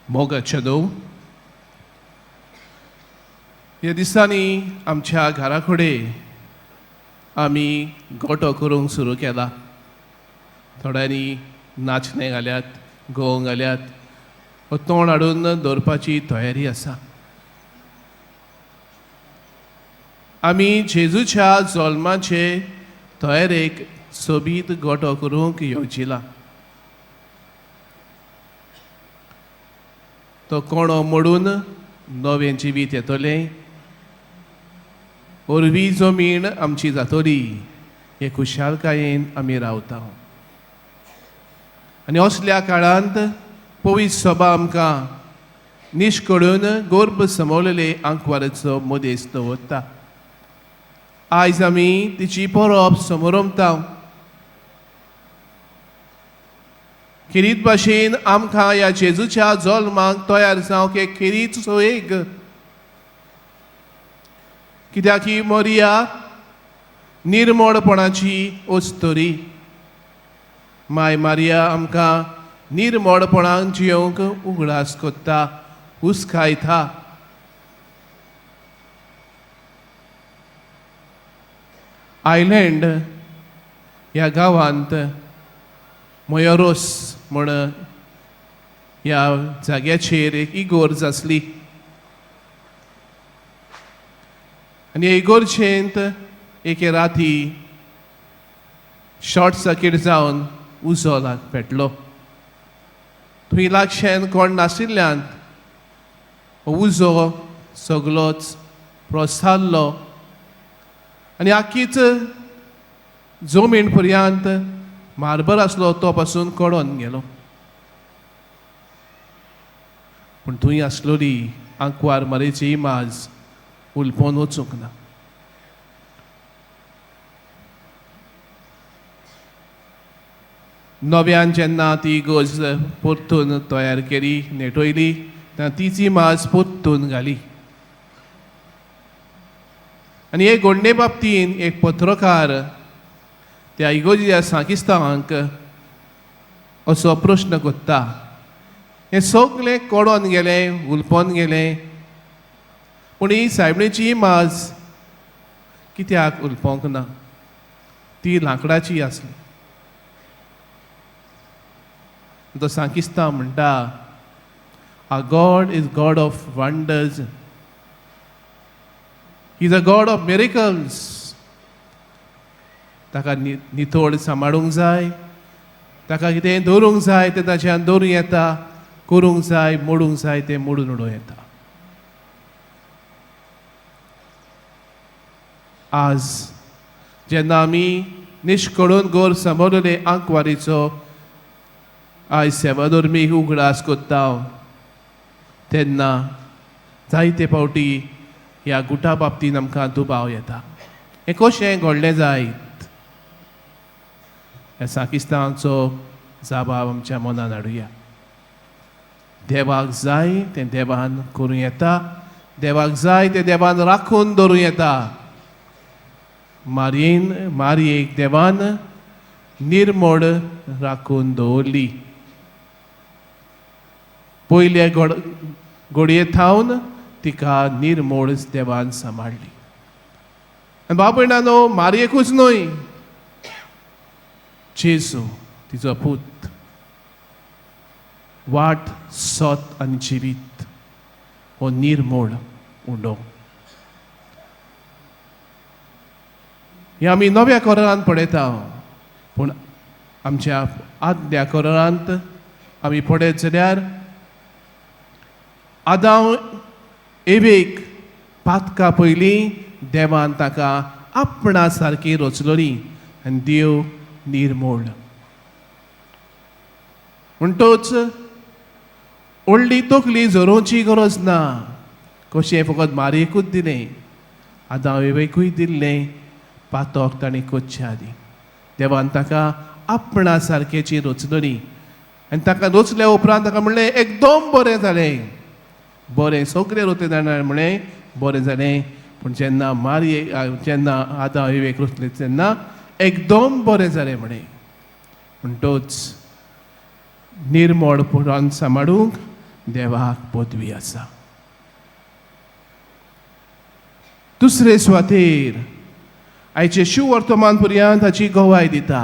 मोग चदव ह्या दिसांनी आमच्या घरा कडेन आमी गोठो करूंक सुरू केला. थोड्यांनी नाचणे घाल्यात, घोव घाल्यात, तोंड हाडून दवरपाची तयारी आसा. आमी जेजूच्या जल्माचे तयारेक सोबीत गोठो करूंक येवजिला. तो कोणो मोडून नवें जिवीत येतलें, ओरवी जमीन आमची जातली हे खुशालकायेन आमी रावता. आनी असल्या काळांत पवित्र सभा आमकां निश्कळून गोर्ब समोवलेले आंकवाराचो मोदेस दवरता. आयज आमी तिची परब समोरमता. खेरीत भाशेन आमकां ह्या जेजूच्या जल्माक तयार जावंक एक खेरीत सोयेक, कित्याक ही मोरिया निर्मोळपणाची ओस्तोरी. माय मारिया आमकां निर्मोळपणान जियोंक उगडास कोत्ता, हुस्कायता. आयलँड ह्या गांवांत मोयोरोस म्हण ह्या जाग्याचेर एक इगोर्ज आसली. आनी ह्या इगोर्जेंत एके राती शॉर्ट सर्किट जावन उजो पेटलो. थंय लागच्यान कोण नाशिल्ल्यान उजो सगलोच प्रसारलो आनी आख्खीच जमीन पर्यंत मार्बल आसलो तो पासून कळोन गेलो. पूण थंय आसलोली आंकवार मारेची इमाज उलपोन वचूंक ना. नव्यान जेन्ना ती इगोर्ज परतून तयार केली, नेटोयली, तेन्ना तीच इमाज परतून घाली. आनी एक घडणे बाबतीन एक पत्रकार त्या इगोर्जेच्या सांकिस्तावांक असो प्रश्न कोत्ता. हें सगलें कळोन गेलें, उलपोन गेलें, पूण ही सायबणेची इमाज कित्याक उलपोंक ना? ती लांकडाची आसली. तो सांकिस्ताव म्हणटा, Our God is God of wonders. He is a God of miracles. ताका नितोड सांबाळूंक जाय, ताका कितें दवरूंक जाय तें ताच्यान दवरूं येता, करूंक जाय, मोडूंक जाय तें मोडून उडोवं येता. आज जेन्ना आमी निश्कळून गोर सांबाळलेले आंकवारीचो आयज सेवाधर्मीक उगडास कोत्ता, तेन्ना जायते फावटी ह्या गुटा बाबतीन आमकां दुबाव येता. हें कशें घडलें जायत? ह्या सांकिस्तावांचो जाबाब आमच्या मनान हाडुया. देवाक जाय तें देवान करूं येता, देवाक जाय तें देवान राखून दवरूं येता. मारयेक देवान निर्मोळ राखून दवरली. पयले घडये थावन तिका निर्मोळच देवान सांबाळली. आनी भाव भयणांनो, मारयेकूच न्हय, जेजू तिचो पूत वाट, सोत आनी जिवीत हो निर्मोळ उडो. हे आमी नव्या करारांत पळयता, पूण आमच्या आदल्या करारांत आमी पळयत जाल्यार आदाम एवेक पातका पयलीं देवान ताका आपणा सारकी रचलोली आनी देव निर्मोळ. म्हणटोच व्हडली तकली झरोवची गरज ना. कशें फकत मारयेकूच दिलें, आदाम एवेकूय दिल्लें, पातोक ताणें कोच्चे आदी. देवान ताका आपणा सारकेची रचलोली आनी ताका रचल्या उपरांत ताका म्हणलें एकदम बरें जालें. बरें सगळें रोते जाणां म्हणलें बरें जालें. पूण जेन्ना आदाम एवेक रचलें तेन्ना एकदम बरें जालें म्हणटोच निर्मोळपणान सांबाळूंक देवाक पदवी आसा. दुसरे सुवातेर आयचे शिव वर्तमान पर्यंत हाची गवाय दिता.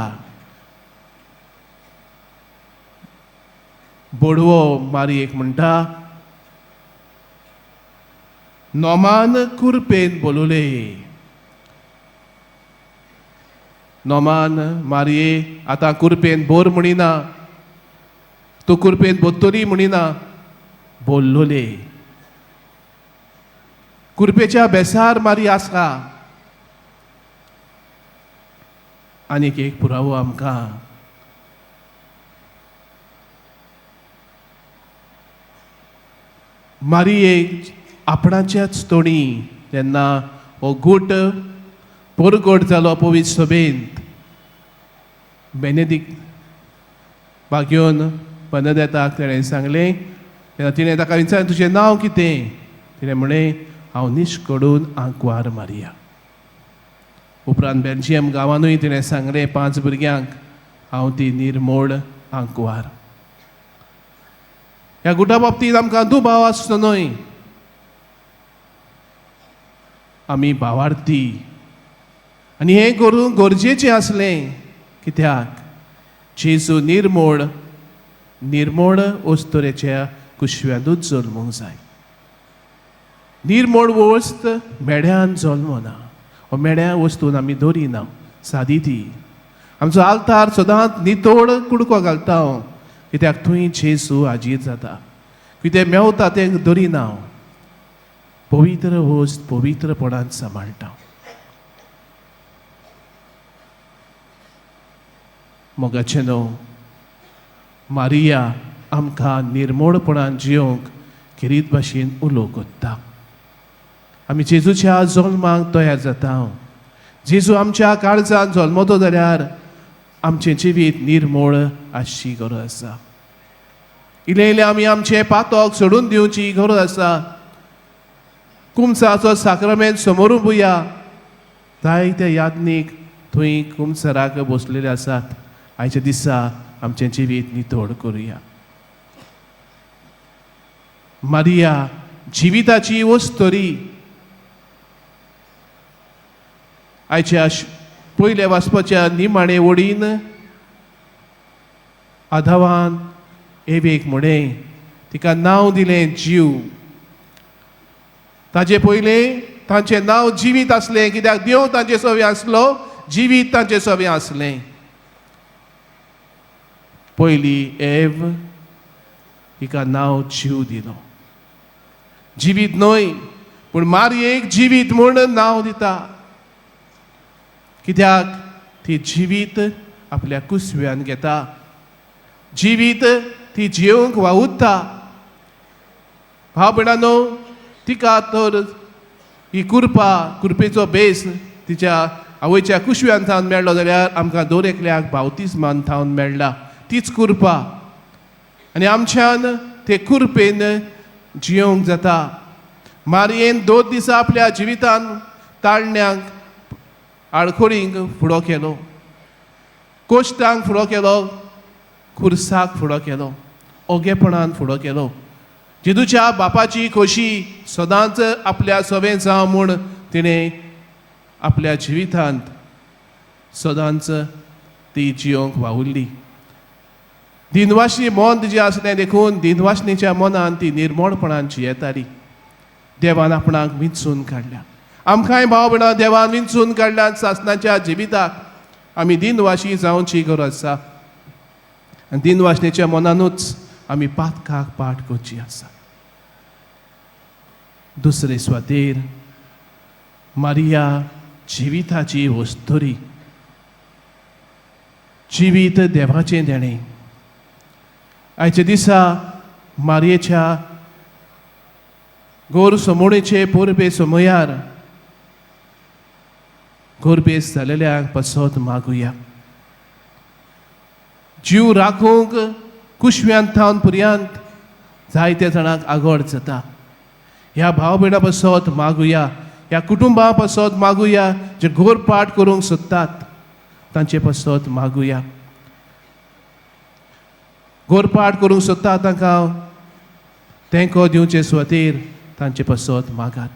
बोडवो मारयेक म्हणटा, नोमान कुरपेन बोलुले. नोमान मारये आतां कुरपेन बोर म्हणिना, तूं कुरपेन बोत्तोरी म्हणिना, बोल्लोले. कुरपेच्या बेसार मारी आसा. आनीक एक पुरावो आमकां. मारयेक आपणाच्याच तोणी जेन्ना हो गूट पोरगोट जालो पवित्र सभेंत, बेनेदिक्ट बागेवन बेनेदेताक तेणें सांगलें, तेन्ना तिणें ताका विचारलें, तुजें नांव कितें? तिणें म्हणलें, हांव निश्कडून आंकवार मारिया. उपरांत बेल्जियम गांवांनूय तिणें सांगलें 5 भुरग्यांक, हांव ती निर्मोळ आंकवार. ह्या गुटा बाबतींत आमकां दुबाव आसचो न्हय. आमी भावार्थी. आनी हें करूंक गरजेचें आसलें. कित्याक? जेजू निर्मोळ वस्तुरेच्या कुशव्यांतूच जल्मूंक जाय. निर्मोळ वस्त मेड्यान जल्मो ना. हो मेड्या वस्तून आमी दवरिना, सादी ती. आमचो आल्तार सदांच नितोळ कुडको घालता हांव, कित्याक थंय जेजू हाजीर जाता. कितें मेवता तें दवरिना हांव. पवित्र वस्त पवित्रपणान सांबाळटा. मोगाचें न्हू, मारिया आमकां निर्मोळपणान जियोंक किरीत भाशेन उलो कोत्ता. आमी जेजूच्या जल्माक तयार जाता. जेजू आमच्या काळजांत जल्मतो जाल्यार आमचें जिवीत निर्मोळ आसची गरज आसा. इल्ले इल्ले आमी आमचे पातक सोडून दिवची गरज आसा. कुमसाचो साक्रमेंत समोर उबुया. जायते याज्ञीक थंय कुमसराक बसलेले आसात. आयच्या दिसा आमचें जिवीत नितोड करुया. मारिया जिविताची वस्तोरी. आयच्या पयले वाचपाच्या निमाणे वडीन आदावान एवेक म्हणलें, तिका नांव दिलें जीव. ताचे पयलें तांचें नांव जिवीत आसलें, कित्याक देव तांचे सवे आसलो, जिवीत तांचे सवे आसलें. पयली एव, हिका नांव जीव दिलो. जिवीत न्हय, पूण मारयेक जिवीत म्हूण नांव दिता. कित्याक ती जिवीत आपल्या कुसव्यान घेता. जिवीत ती जियोंक वावुरता. भाव भयणांनो, तिका तर ही कुरपेचो बेस तिच्या आवयच्या कुशव्यान थावन मेळ्ळो जाल्यार आमकां दर एकल्याक बावतिस्मान थावन मेळ्ळा. तीच कुरपा. आनी आमच्यान ते कुरपेन जियोंक जाता. मारयेन 2 दिसा आपल्या जिवितान ताळण्यांक आडखोडींक फुडो केलो, कोश्टांक फुडो केलो, खुर्साक फुडो केलो, ओगेपणान फुडो केलो. जेजूच्या बापाची खोशी सदांच आपल्या सवें जावं म्हूण तिणें आपल्या जिवितांत सदांच ती जियोंक वावुरली. दिनवासनी मन तिजें आसलें देखून दिनवासनीच्या मनान ती निर्मळपणान जियेताली. देवान आपणाक विंचून काडल्या. आमकांय भाव भयणां देवान विंचून काडल्यात. सासणाच्या जिविताक आमी दिनवाशी जावची गरज आसा. आनी दिनवासनेच्या मनानूच आमी पातकाक पाठ करची आसा. दुसरे सुवातेर मारिया जिविताची वस्तोरी. जिवीत देवाचें देणें. आयच्या दिसा मारयेच्या गोर समोणेचे पोरबे समयार गोरबेस जालेल्यांक पसत मागुया. जीव राखूंक कुशव्यांत थावन पर्यंत जायत्या जाणांक आगोड जाता. ह्या भाव भयणां पसत मागुया. ह्या कुटुंबा पसत मागुया जे गोरपाट करूंक सोदतात तांचे पसत मागुया. गोरपाट करूंक सोदता तांकां तेंको दिवचे सुवातेर तांचे पसत मागात,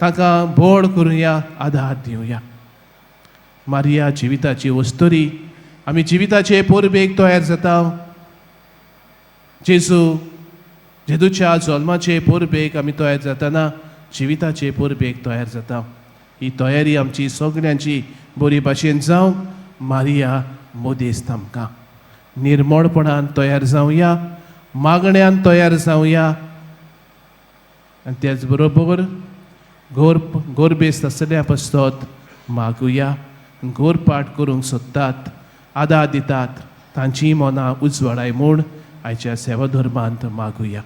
तांकां बोड करुया, आदार दिवया. मारिया जिविताची वस्तुरी, आमी जिविताचे पोरबेक तयार जाता. जेजूच्या जल्माचे पोरबेक आमी तयार जातना जिविताचे पोरबेक तयार जाता. ही तयारी आमची सगळ्यांची बरी भाशेन जावं. मारिया मोदेस्त आमकां निर्मळपणान तयार जावया, मागण्यांत तयार जावया, आनी त्याच बरोबर गोरबेस्त आसल्या पसत मागुया. गोरपाट करूंक सोदतात, आदार दितात, तांची मनां उजवाडाय म्हूण आयच्या सेवा धर्मांत मागुया.